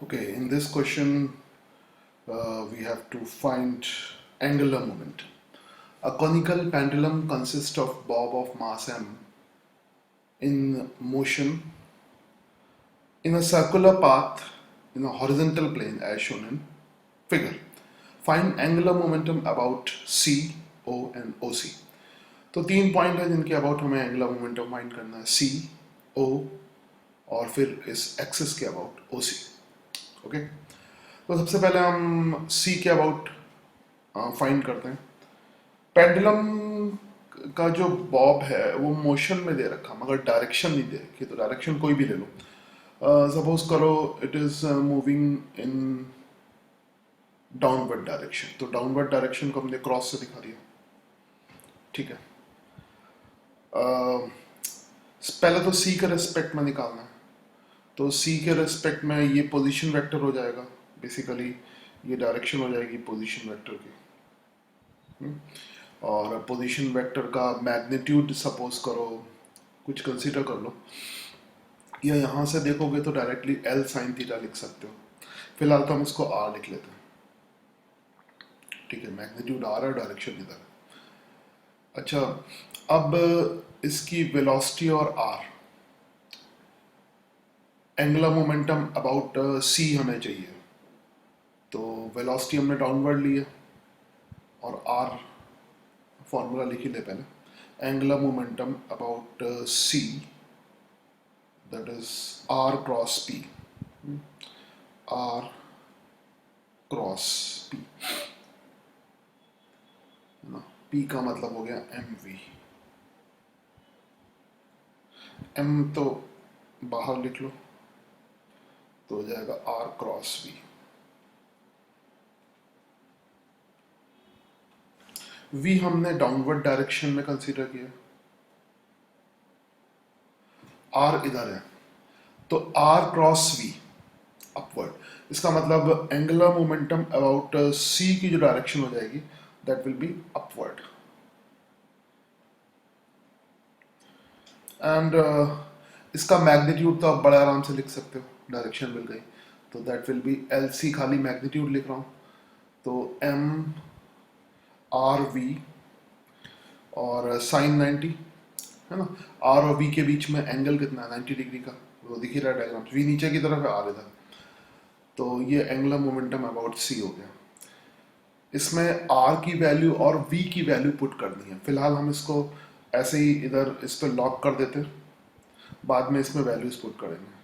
Okay, in this question, we have to find angular momentum. A conical pendulum consists of bob of mass m in motion in a circular path in a horizontal plane as shown in figure. Find angular momentum about C, O and OC. तो तीन point है जिनके about हमें angular momentum find करना है, सी, ओ और फिर इस एक्सिस के अबाउट ओ सी. ओके, तो सबसे पहले हम सी के अबाउट फाइंड करते हैं. पेंडुलम का जो बॉब है वो मोशन में दे रखा मगर डायरेक्शन नहीं दे रखी. तो डायरेक्शन कोई भी ले लो. सपोज करो it is moving in downward direction. तो डाउनवर्ड डायरेक्शन को हमने क्रॉस से दिखा दिया. ठीक है. पहले तो सी के रेस्पेक्ट में निकालना है. तो सी के रेस्पेक्ट में ये पोजीशन वेक्टर हो जाएगा. बेसिकली ये डायरेक्शन हो जाएगी पोजीशन वेक्टर की. और पोजीशन वेक्टर का मैग्नीट्यूड सपोज करो कुछ कंसीडर कर लो. या यहाँ से देखोगे तो डायरेक्टली एल साइन थीटा लिख सकते हो. फिलहाल तो हम इसको आर लिख लेते हैं. ठीक है, मैग्नीट्यूड आर है, डायरेक्शन इधर है. अच्छा, अब इसकी वेलोसिटी और आर, एंगुलर मोमेंटम अबाउट सी हमें चाहिए. तो वेलोसिटी हमने डाउनवर्ड ली है और आर फॉर्मूला लिख ही ले पहले. Angular momentum about C, that is R cross P. R cross P, P का मतलब हो गया एम वी. एम तो बाहर लिख लो तो हो जाएगा आर क्रॉस वी. वी हमने डाउनवर्ड डायरेक्शन में कंसीडर किया. आर इधर है तो आर क्रॉस वी अपवर्ड. इसका मतलब एंगुलर मोमेंटम अबाउट सी की जो डायरेक्शन हो जाएगी that will be upward. And इसका मैग्नीट्यूड तो आप बड़े आराम से लिख सकते हो, डायरेक्शन मिल गई. तो that will be L C, खाली मैग्नीट्यूड लिख रहा हूँ. तो एम आर वी और साइन 90 है ना. आर और वी के बीच में एंगल कितना है, 90 डिग्री का. वो दिख ही रहा है डायग्राम. वी नीचे की तरफ है, आर इधर. तो ये एंगुलर मोमेंटम अबाउट सी हो गया. इसमें आर की वैल्यू और वी की वैल्यू पुट करनी है. फिलहाल हम इसको ऐसे ही इधर इस पर लॉक कर देते हैं, बाद में इसमें वैल्यूज पुट करेंगे.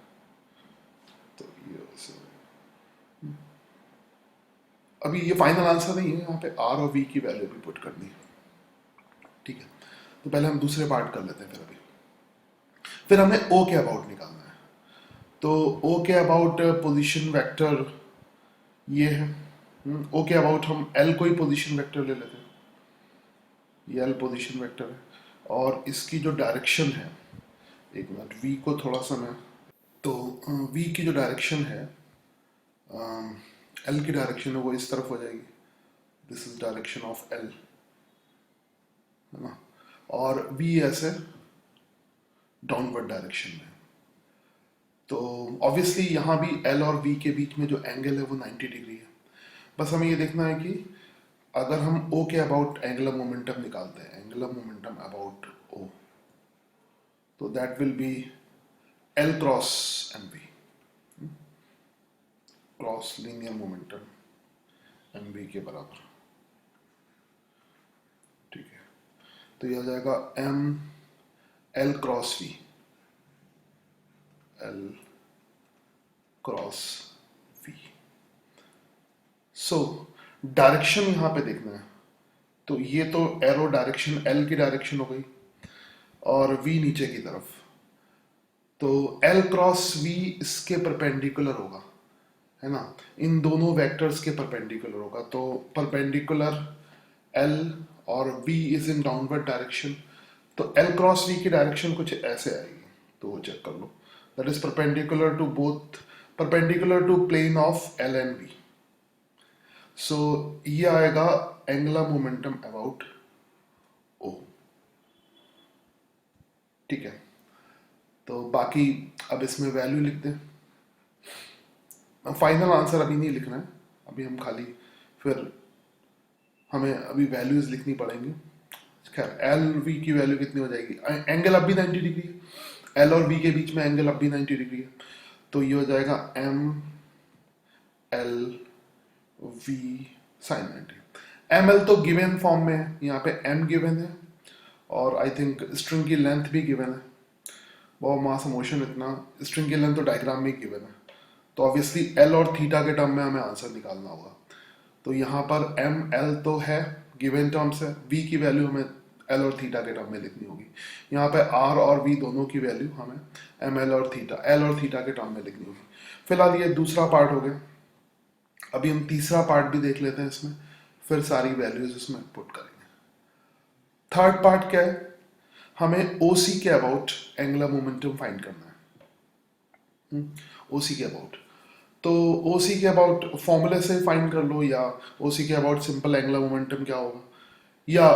तो ये अभी ये फाइनल आंसर नहीं है, यहाँ पे आर और वी की वैल्यू भी पुट करनी है. ठीक है, तो पहले हम दूसरे पार्ट कर लेते हैं. फिर हमें ओ के अबाउट निकालना है. तो ओ के अबाउट पोजीशन वेक्टर ये है. ओ के अबाउट हम एल को ही पोजीशन वेक्टर ले लेते हैं. ये एल पोजीशन वेक्टर है और इसकी जो डायरेक्शन है, एक मिनट, वी को थोड़ा सा मैं, तो वी की जो डायरेक्शन है, एल की डायरेक्शन है वो इस तरफ हो जाएगी. This is direction of L, है ना. और वी ऐसे डाउनवर्ड डायरेक्शन में. तो ऑब्वियसली यहाँ भी एल और वी के बीच में जो एंगल है वो 90 डिग्री है. बस हमें ये देखना है कि अगर हम ओ के अबाउट एंगुलर मोमेंटम निकालते हैं, एंगुलर मोमेंटम अबाउट ओ, तो that will be L cross M V, cross linear momentum M V के बराबर. ठीक है, तो ये हो जाएगा M L cross V, L cross V. So direction यहाँ पे देखना है. तो ये तो एरो डायरेक्शन एल की डायरेक्शन हो गई और वी नीचे की तरफ. तो एल क्रॉस वी इसके परपेंडिकुलर होगा, है ना. इन दोनों वेक्टर्स के परपेंडिकुलर होगा. तो परपेंडिकुलर एल और V is in downward direction. तो एल क्रॉस वी की डायरेक्शन कुछ ऐसे आएगी. तो वो चेक कर लो. That is perpendicular to both, perpendicular to plane of L and V. So ये आएगा एंगुलर मोमेंटम अबाउट ओ. ठीक है, तो बाकी अब इसमें वैल्यू लिख दें. फाइनल आंसर अभी नहीं लिखना है, अभी हम खाली फिर हमें अभी वैल्यूज लिखनी पड़ेंगी। खैर एल वी की वैल्यू कितनी हो जाएगी, एंगल अब भी 90 डिग्री है, एल और वी के बीच में एंगल अब भी 90 डिग्री है, तो ये हो जाएगा M L V sine 90। M L तो गिवन फॉर्म में है, यहाँ पे एम गिवन है और आई थिंक स्ट्रिंग की लेंथ भी गिवन है। वो मास मोशन इतना, स्ट्रिंग की लेंथ तो डायग्राम में गिवन है, तो ऑब्वियसली एल और थीटा के टर्म में हमें आंसर निकालना होगा। तो यहाँ पर एम एल तो है गिवन टर्म्स है, वी की वैल्यू हमें एल और थीटा के टर्म में लिखनी होगी। यहाँ पे आर और वी दोनों की वैल्यू हमें एम एल और थीटा, एल और थीटा के टर्म में लिखनी होगी। फिलहाल ये दूसरा पार्ट हो गया, अभी हम तीसरा पार्ट भी देख लेते हैं इसमें, फिर सारी वैल्यूज इसमें पुट करेंगे। थर्ड पार्ट क्या है, हमें ओसी के अबाउट एंगुलर मोमेंटम फाइंड करना है। ओसी के अबाउट, तो ओसी के अबाउट फॉर्मूले से फाइंड कर लो, या ओसी के अबाउट सिंपल एंगुलर मोमेंटम क्या होगा, या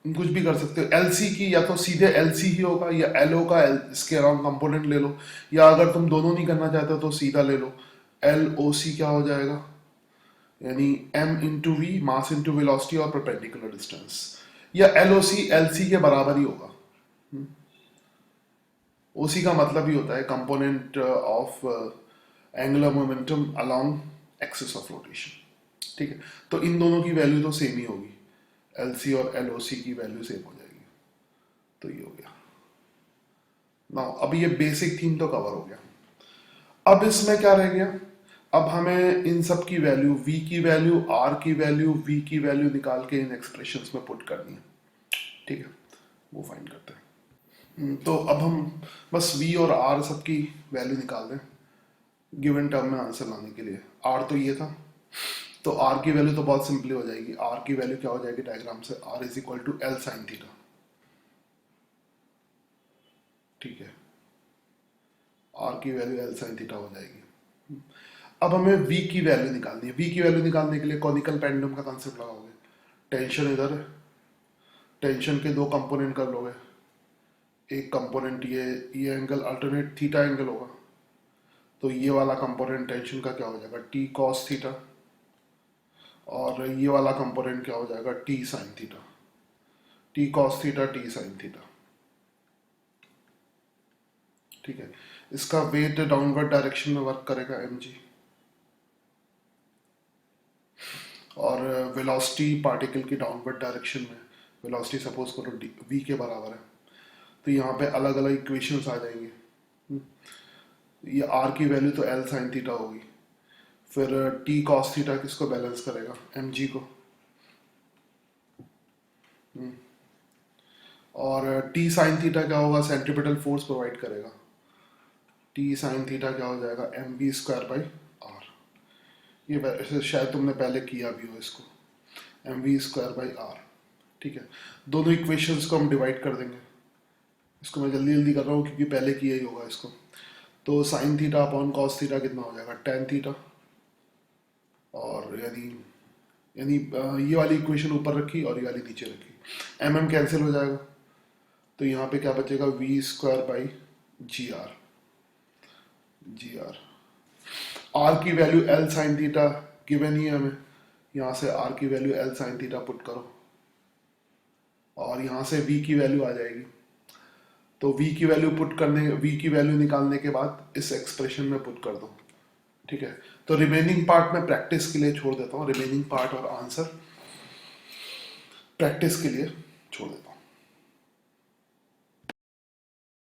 कुछ भी कर सकते हो। एलसी की या तो सीधे एलसी ही होगा, या एलओ का इसके अराउंड कंपोनेंट ले लो, या अगर तुम दोनों नहीं करना चाहते हो तो सीधा ले लो, एल ओ सी क्या हो जाएगा, यानी M into V, mass into velocity और परपेंडिकुलर डिस्टेंस, या L O C L C के बराबर ही होगा। ओसी का मतलब ही होता है component of angular momentum along axis of rotation. ठीक है, तो इन दोनों की वैल्यू तो सेम ही होगी, एल सी और एल ओ सी की वैल्यू सेम हो जाएगी। तो ये हो गया ना, अब ये बेसिक थीम तो कवर हो गया। अब इसमें क्या रह गया, अब हमें इन सब की वैल्यू, v की वैल्यू, r की वैल्यू, v की वैल्यू निकाल के इन एक्सप्रेशंस में पुट करनी है। ठीक है, वो फाइंड करते हैं। तो अब हम बस v और r सब की वैल्यू निकाल दें गिवन टर्म में आंसर लाने के लिए। r तो ये था, तो r की वैल्यू तो बहुत सिंपली हो जाएगी। r की वैल्यू क्या हो जाएगी डायग्राम से, r is equal to L sine theta. ठीक है, r की वैल्यू एल साइन थीटा हो जाएगी। अब हमें v की वैल्यू निकालनी है। v की वैल्यू निकालने के लिए कॉनिकल पेंडुलम का कंसेप्ट लगाओगे, टेंशन इधर है, टेंशन के दो कंपोनेंट कर लोगे, एक कंपोनेंट ये एंगल अल्टरनेट थीटा एंगल होगा, तो ये वाला कंपोनेंट टेंशन का क्या हो जाएगा, टी कॉस थीटा, और ये वाला कंपोनेंट क्या हो जाएगा, T sine theta, T cos theta T sign theta. ठीक है, इसका वेट डाउनवर्ड डायरेक्शन में वर्क करेगा mg, और वेलोसिटी पार्टिकल की डाउनवर्ड डायरेक्शन में, वेलोसिटी सपोज करो v के बराबर है, तो यहाँ पे अलग अलग इक्वेशंस आ जाएंगे। ये r की वैल्यू तो l साइन थीटा होगी, फिर t cos थीटा किसको बैलेंस करेगा, mg को, और t साइन थीटा क्या होगा, सेंट्रीपिटल फोर्स प्रोवाइड करेगा, t साइन थीटा क्या हो जाएगा, mv स्क्वायर बाई r। ये वैसे शायद तुमने पहले किया भी हो इसको, mv स्क्वायर बाई r। ठीक है, दोनों इक्वेशंस को हम डिवाइड कर देंगे, इसको मैं जल्दी जल्दी कर रहा हूँ क्योंकि पहले किया ही होगा इसको। तो sine theta upon cos theta कितना हो जाएगा, टेन थीटा, और यानी ये वाली इक्वेशन ऊपर रखी और ये वाली नीचे रखी, mm कैंसिल हो जाएगा, तो यहाँ पे क्या बचेगा, V square by G R. R की value L sine theta given ही है हमें, यहाँ से आर की value L sine theta put करो, और यहाँ से v की वैल्यू आ जाएगी, तो v की वैल्यू पुट करने, v की वैल्यू निकालने के बाद इस एक्सप्रेशन में पुट कर दो। ठीक है, तो रिमेनिंग पार्ट में प्रैक्टिस के लिए छोड़ देता हूँ, रिमेनिंग पार्ट और आंसर प्रैक्टिस के लिए छोड़ देता हूँ।